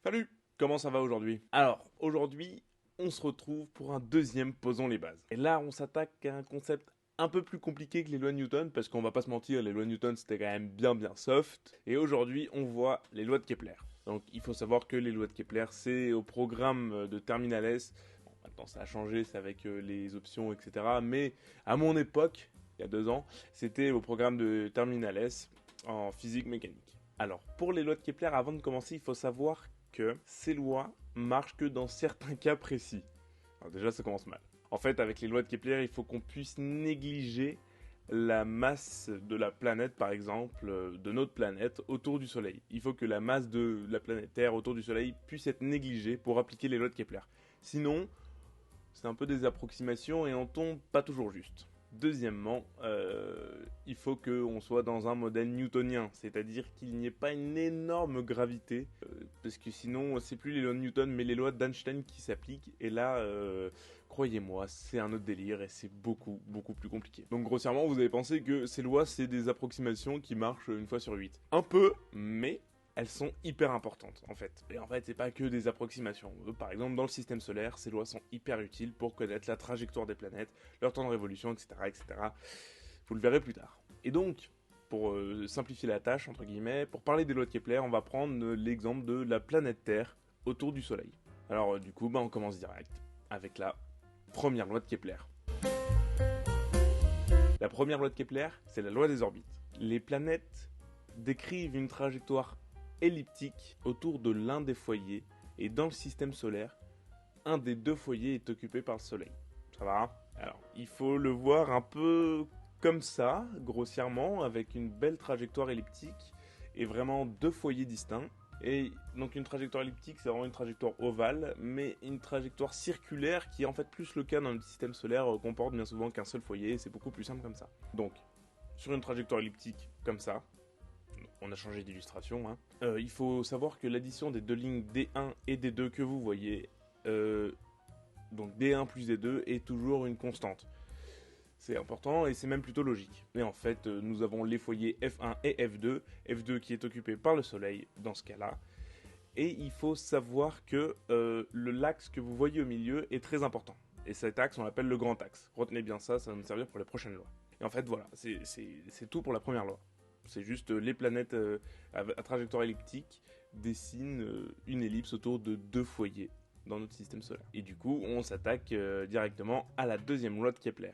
Salut, comment ça va aujourd'hui? Alors, aujourd'hui, on se retrouve pour un deuxième Posons les bases. Et là, on s'attaque à un concept un peu plus compliqué que les lois de Newton, parce qu'on va pas se mentir, les lois de Newton c'était quand même bien soft. Et aujourd'hui, on voit les lois de Kepler. Donc, il faut savoir que les lois de Kepler, c'est au programme de Terminal S. Bon, maintenant ça a changé, c'est avec les options, etc. Mais à mon époque, il y a 2 ans, c'était au programme de Terminal S en physique mécanique. Alors, pour les lois de Kepler, avant de commencer, il faut savoir que ces lois marchent que dans certains cas précis. Alors déjà, ça commence mal. En fait, avec les lois de Kepler, il faut qu'on puisse négliger la masse de la planète, par exemple, de notre planète autour du Soleil. Il faut que la masse de la planète Terre autour du Soleil puisse être négligée pour appliquer les lois de Kepler. Sinon, c'est un peu des approximations et on tombe pas toujours juste. Deuxièmement, il faut qu'on soit dans un modèle newtonien, c'est-à-dire qu'il n'y ait pas une énorme gravité, parce que sinon c'est plus les lois de Newton mais les lois d'Einstein qui s'appliquent, et là, croyez-moi, c'est un autre délire et c'est beaucoup plus compliqué. Donc grossièrement, vous avez pensé que ces lois c'est des approximations qui marchent une fois sur 8. Un peu, mais elles sont hyper importantes en fait. Et en fait, c'est pas que des approximations. Par exemple, dans le système solaire, ces lois sont hyper utiles pour connaître la trajectoire des planètes, leur temps de révolution, etc. Vous le verrez plus tard. Et donc, pour simplifier la tâche, entre guillemets, pour parler des lois de Kepler, on va prendre l'exemple de la planète Terre autour du Soleil. Alors, du coup, on commence direct avec la première loi de Kepler. La première loi de Kepler, c'est la loi des orbites. Les planètes décrivent une trajectoire elliptique autour de l'un des foyers, et dans le système solaire, un des deux foyers est occupé par le Soleil. Ça va? Alors, il faut le voir un peu comme ça, grossièrement, avec une belle trajectoire elliptique, et vraiment deux foyers distincts. Et donc une trajectoire elliptique, c'est vraiment une trajectoire ovale, mais une trajectoire circulaire qui est en fait plus le cas dans le système solaire, comporte bien souvent qu'un seul foyer, et c'est beaucoup plus simple comme ça. Donc, sur une trajectoire elliptique comme ça, on a changé d'illustration, hein. Il faut savoir que l'addition des deux lignes D1 et D2 que vous voyez, donc D1 plus D2, est toujours une constante. C'est important et c'est même plutôt logique. Et en fait, nous avons les foyers F1 et F2, F2 qui est occupé par le Soleil dans ce cas-là. Et il faut savoir que l'axe que vous voyez au milieu est très important. Et cet axe, on l'appelle le grand axe. Retenez bien ça, ça va nous servir pour les prochaines lois. Et en fait, voilà, c'est tout pour la première loi. C'est juste les planètes à trajectoire elliptique dessinent une ellipse autour de deux foyers dans notre système solaire. Et du coup, on s'attaque directement à la deuxième loi de Kepler.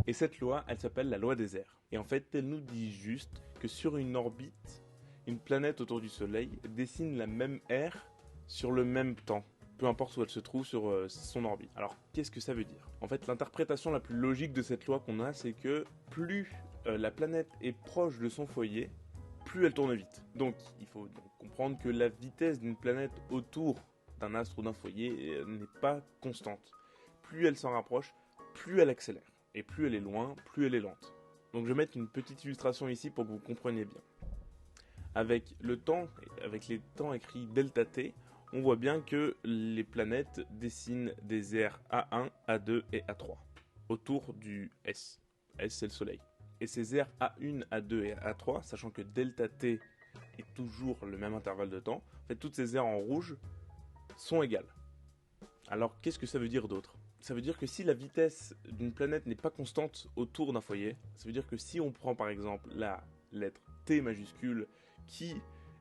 Et cette loi, elle s'appelle la loi des airs. Et en fait, elle nous dit juste que sur une orbite, une planète autour du Soleil dessine la même aire sur le même temps, peu importe où elle se trouve sur son orbite. Alors, qu'est-ce que ça veut dire? En fait, l'interprétation la plus logique de cette loi qu'on a, c'est que plus la planète est proche de son foyer, plus elle tourne vite. Donc, il faut donc comprendre que la vitesse d'une planète autour d'un astre ou d'un foyer n'est pas constante. Plus elle s'en rapproche, plus elle accélère. Et plus elle est loin, plus elle est lente. Donc je vais mettre une petite illustration ici pour que vous compreniez bien. Avec le temps, avec les temps écrits delta t, on voit bien que les planètes dessinent des aires A1, A2 et A3 autour du S. S c'est le Soleil. Et ces aires A1, A2 et A3, sachant que delta t est toujours le même intervalle de temps, en fait toutes ces aires en rouge sont égales. Alors qu'est-ce que ça veut dire d'autre? Ça veut dire que si la vitesse d'une planète n'est pas constante autour d'un foyer, ça veut dire que si on prend par exemple la lettre T majuscule qui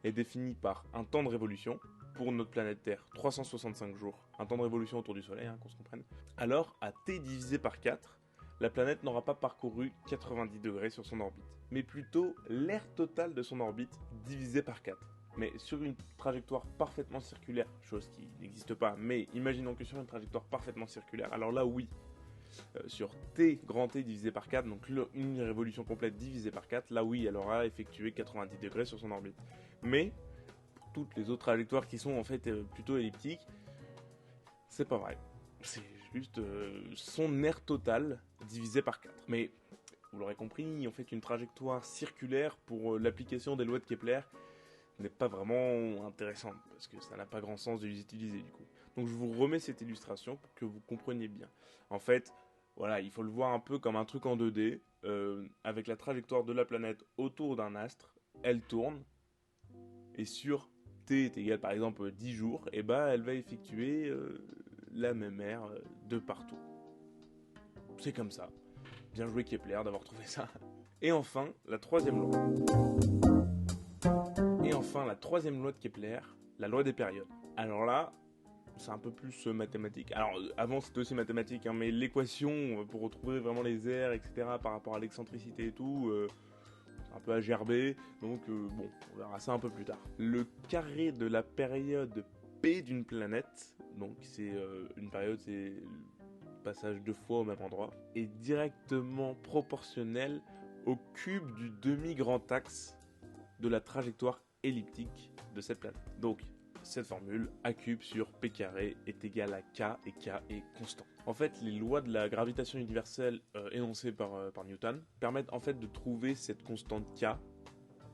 est définie par un temps de révolution, pour notre planète Terre, 365 jours, un temps de révolution autour du Soleil, qu'on se comprenne, alors à T divisé par 4, la planète n'aura pas parcouru 90 degrés sur son orbite, mais plutôt l'aire totale de son orbite divisé par 4. Mais sur une trajectoire parfaitement circulaire, chose qui n'existe pas, mais imaginons que sur une trajectoire parfaitement circulaire, alors là oui, sur T, grand T divisé par 4, donc une révolution complète divisée par 4, là oui, elle aura effectué 90 degrés sur son orbite. Mais, pour toutes les autres trajectoires qui sont en fait plutôt elliptiques, c'est pas vrai. C'est juste son aire totale divisé par 4. Mais, vous l'aurez compris, en fait une trajectoire circulaire pour l'application des lois de Kepler n'est pas vraiment intéressante, parce que ça n'a pas grand sens de les utiliser du coup. Donc je vous remets cette illustration pour que vous compreniez bien. En fait, voilà, il faut le voir un peu comme un truc en 2D, avec la trajectoire de la planète autour d'un astre, elle tourne, et sur t est égal par exemple 10 jours, et bah elle va effectuer la même ère de partout. C'est comme ça. Bien joué Kepler d'avoir trouvé ça. Et enfin, la troisième loi. La troisième loi de Kepler, la loi des périodes. Alors là, c'est un peu plus mathématique. Alors avant c'était aussi mathématique, hein, mais l'équation pour retrouver vraiment les aires, etc. par rapport à l'excentricité et tout, c'est un peu à gerber. Donc bon, on verra ça un peu plus tard. Le carré de la période P d'une planète, donc c'est une période, c'est le passage 2 fois au même endroit, est directement proportionnel au cube du demi-grand axe de la trajectoire elliptique de cette planète. Donc cette formule, a cube sur p carré est égal à k, et k est constant. En fait, les lois de la gravitation universelle énoncées par Newton permettent en fait de trouver cette constante k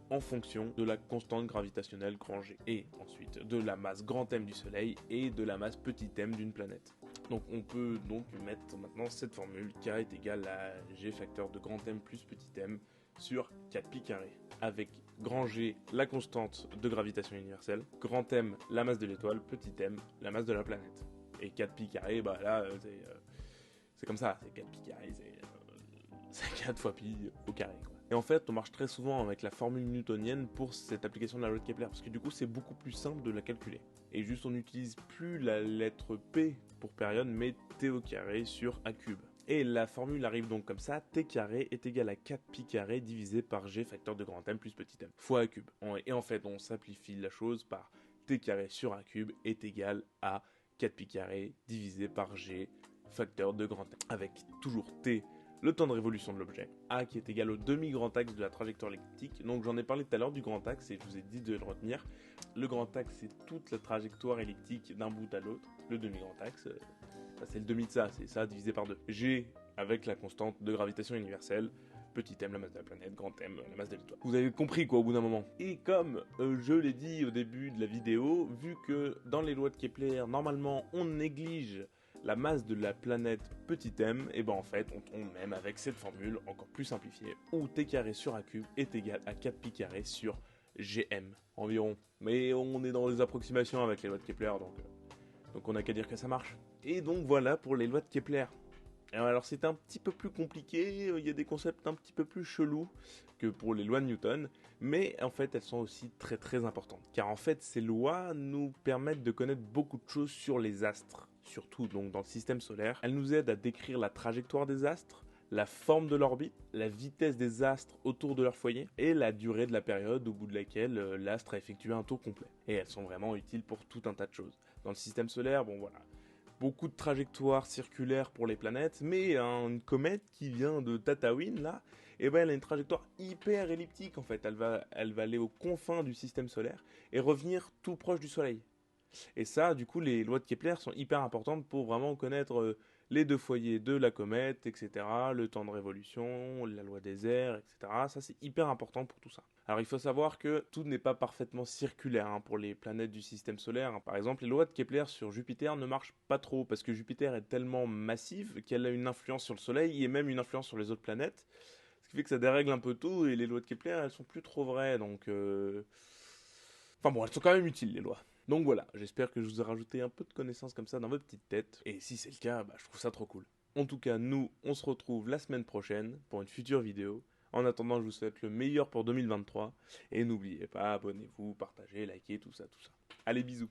en fonction de la constante gravitationnelle grand G, et ensuite de la masse grand M du Soleil et de la masse petit m d'une planète. Donc on peut donc mettre maintenant cette formule, k est égal à g facteur de grand M plus petit m sur 4pi carré, avec grand G, la constante de gravitation universelle, grand M, la masse de l'étoile, petit m, la masse de la planète. Et 4pi carré, bah là, c'est comme ça, c'est 4pi carré, c'est 4 fois pi au carré, quoi. Et en fait, on marche très souvent avec la formule newtonienne pour cette application de la loi de Kepler, parce que du coup, c'est beaucoup plus simple de la calculer. Et juste, on n'utilise plus la lettre P pour période, mais T au carré sur A cube. Et la formule arrive donc comme ça, T carré est égal à 4pi carré divisé par G facteur de grand M plus petit m, fois A cube. Et en fait, on simplifie la chose par T carré sur A cube est égal à 4pi carré divisé par G facteur de grand M, avec toujours T, le temps de révolution de l'objet, A qui est égal au demi-grand axe de la trajectoire elliptique. Donc j'en ai parlé tout à l'heure du grand axe et je vous ai dit de le retenir. Le grand axe, c'est toute la trajectoire elliptique d'un bout à l'autre. Le demi-grand axe, c'est le demi de ça, c'est ça divisé par 2. G avec la constante de gravitation universelle, petit m la masse de la planète, grand M la masse de l'étoile. Vous avez compris quoi au bout d'un moment. Et comme je l'ai dit au début de la vidéo, vu que dans les lois de Kepler, normalement on néglige la masse de la planète petit m, et ben en fait on tombe même avec cette formule encore plus simplifiée, où t carré sur a cube est égal à 4pi carré sur gm environ. Mais on est dans les approximations avec les lois de Kepler, donc on n'a qu'à dire que ça marche. Et donc voilà pour les lois de Kepler. Alors c'est un petit peu plus compliqué, il y a des concepts un petit peu plus chelous que pour les lois de Newton, mais en fait elles sont aussi très très importantes, car en fait ces lois nous permettent de connaître beaucoup de choses sur les astres, surtout donc dans le système solaire. Elles nous aident à décrire la trajectoire des astres, la forme de l'orbite, la vitesse des astres autour de leur foyer, et la durée de la période au bout de laquelle l'astre a effectué un tour complet. Et elles sont vraiment utiles pour tout un tas de choses. Dans le système solaire, bon voilà, beaucoup de trajectoires circulaires pour les planètes, mais une comète qui vient de Tatooine, là, et ben elle a une trajectoire hyper elliptique en fait. Elle va aller aux confins du système solaire et revenir tout proche du Soleil. Et ça, du coup, les lois de Kepler sont hyper importantes pour vraiment connaître les deux foyers de la comète, etc., le temps de révolution, la loi des airs, etc. Ça, c'est hyper important pour tout ça. Alors, il faut savoir que tout n'est pas parfaitement circulaire pour les planètes du système solaire. Par exemple, les lois de Kepler sur Jupiter ne marchent pas trop, parce que Jupiter est tellement massive qu'elle a une influence sur le Soleil et même une influence sur les autres planètes, ce qui fait que ça dérègle un peu tout, et les lois de Kepler, elles sont plus trop vraies, donc... Enfin bon, elles sont quand même utiles, les lois. Donc voilà, j'espère que je vous ai rajouté un peu de connaissances comme ça dans votre petite tête. Et si c'est le cas, je trouve ça trop cool. En tout cas, nous, on se retrouve la semaine prochaine pour une future vidéo. En attendant, je vous souhaite le meilleur pour 2023. Et n'oubliez pas, abonnez-vous, partagez, likez, tout ça, tout ça. Allez, bisous.